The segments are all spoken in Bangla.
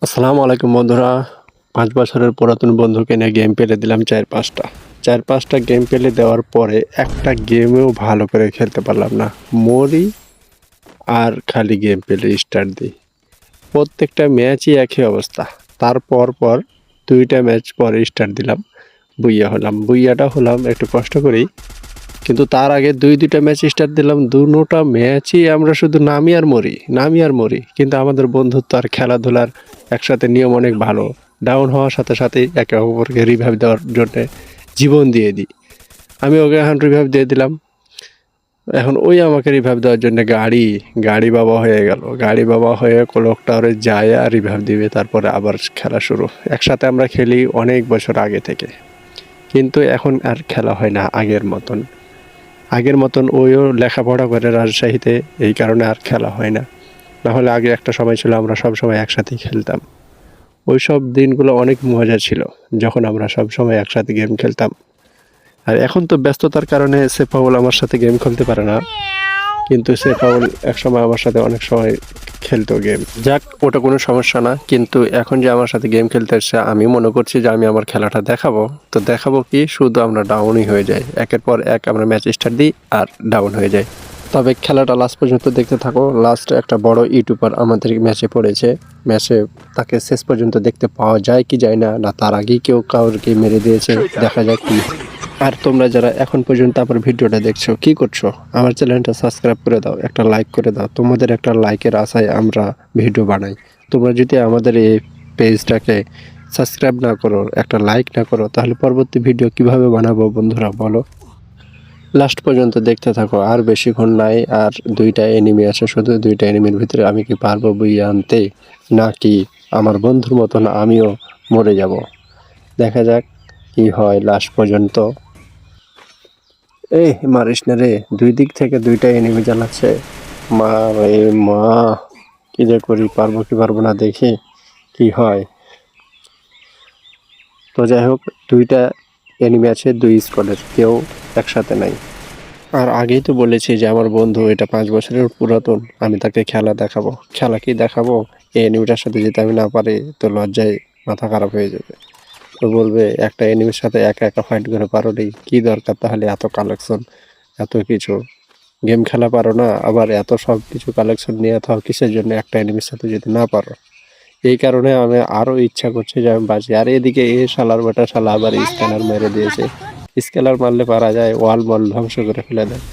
আসসালামু আলাইকুম বন্ধুরা। ৫ বছরের পুরাতন বন্ধুকে নিয়ে গেম পেলে দিলাম ৪-৫টা। ৪-৫টা গেম পেলে দেওয়ার পরে একটা গেমেও ভালো করে খেলতে পারলাম না। মরি আর খালি গেম পেলে স্টার্ট দিই। প্রত্যেকটা ম্যাচই একই অবস্থা। তার পর ২টা ম্যাচ পরে স্টার্ট দিলাম, বুইয়া হলাম। বুইয়াটা হলাম একটু কষ্ট করেই। কিন্তু তার আগে ২টা ম্যাচ স্টার্ট দিলাম, দুটা ম্যাচই আমরা শুধু নামি আর মরি, নামি আর মরি। কিন্তু আমাদের বন্ধুত্ব আর খেলাধুলার একসাথে নিয়ম অনেক ভালো। ডাউন হওয়ার সাথে সাথেই একে অপরকে রিভাইভ দেওয়ার জন্যে জীবন দিয়ে দিই। আমি ওকে এখন রিভাইভ দিয়ে দিলাম। এখন ওই আমাকে রিভাইভ দেওয়ার জন্য গাড়ি বাবা হয়ে গেল। গাড়ি বাবা হয়ে ক্লক টাওয়ারে যায় আর রিভাইভ দিবে, তারপরে আবার খেলা শুরু। একসাথে আমরা খেলি অনেক বছর আগে থেকে, কিন্তু এখন আর খেলা হয় না আগের মতন ওইও লেখাপড়া করে রাজশাহীতে, এই কারণে আর খেলা হয় না। নাহলে আগে একটা সময় ছিল আমরা সব সময় একসাথেই খেলতাম। ওই সব দিনগুলো অনেক মজা ছিল, যখন আমরা সব সময় একসাথে গেম খেলতাম। আর এখন তো ব্যস্ততার কারণে সেফাউল আমার সাথে গেম খেলতে পারে না, কিন্তু সেফাউল একসময় আমার সাথে অনেক সময় খেলতো গেম। যাক, ওটা কোনো সমস্যা না। কিন্তু এখন যে আমার সাথে গেম খেলতে এসছে, আমি মনে করছি যে আমি আমার খেলাটা দেখাবো। তো দেখাবো কি, শুধু আমরা ডাউনই হয়ে যাই। একের পর এক আমরা ম্যাচ স্টার্ট দিই আর ডাউন হয়ে যাই। তবে খেলাটা লাস্ট পর্যন্ত দেখতে থাকো। লাস্টে একটা বড় ইউটিউবার আমাদের ম্যাচে পড়েছে। ম্যাচে তাকে শেষ পর্যন্ত দেখতে পাওয়া যায় কি যায় না, না তার আগেই কেউ কাউকে মেরে দিয়েছে, দেখা যাক কি। আর তোমরা যারা এখন পর্যন্ত আমার ভিডিওটা দেখছো, কি করছো? আমার চ্যানেলটা সাবস্ক্রাইব করে দাও, একটা লাইক করে দাও। তোমাদের একটা লাইকের আশায় আমরা ভিডিও বানাই। তোমরা যদি আমাদের এই পেজটাকে সাবস্ক্রাইব না করো, একটা লাইক না করো, তাহলে পরবর্তী ভিডিও কিভাবে বানাবো বন্ধুরা বলো? লাস্ট পর্যন্ত দেখতে থাকো। আর বেশিক্ষণ নাই, আর 2টা এনিমি আছে শুধু। 2টা এনিমির ভিতরে আমি কি পারবো বই আনতে, নাকি আমার বন্ধুর মতন আমিও মরে যাব? দেখা যাক কি হয় লাস্ট পর্যন্ত। এই মারিস না রে, 2 দিক থেকে 2টা এনিমি জ্বালাচ্ছে। মা রে মা, কি যে করি, পারবো কি পারবো না, দেখি কি হয়। তো যাই হোক, 2টা এনিমি আছে, 2 স্কোয়াডের, কেউ একসাথে নাই। আর আগেই তো বলেছি যে আমার বন্ধু এটা 5 বছরের পুরাতন, আমি তাকে খেলা দেখাবো। খেলা কি দেখাবো? এই এনিমিটার সাথে যদি আমি না পারি, তো লজ্জায় মাথা খারাপ হয়ে যাবে। তো বলবে একটা এনিমির সাথে একা একা ফাইট করে পারো নি, কি দরকার তাহলে এত কালেকশন, এত কিছু? গেম খেলা পারো না, আবার এত সব কিছু কালেকশন নিয়ে থাও কিসের জন্য একটা এনিমির সাথে যদি না পারো? এই কারণে আমি আরও ইচ্ছা করছে যে আমি বাঁচি। আর এদিকে এ শালার বেটা শালা আবার স্ক্যানার মেরে দিয়েছে। স্কেলার মারলে পারা যায়, ওয়াল মল ধ্বংস করে ফেলে দেয়,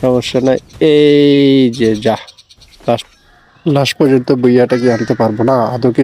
সমস্যা নাই। এই যে যা, লাস্ট লাস্ট পর্যন্ত বইয়াটা কি আনতে পারবো না আদৌ কি?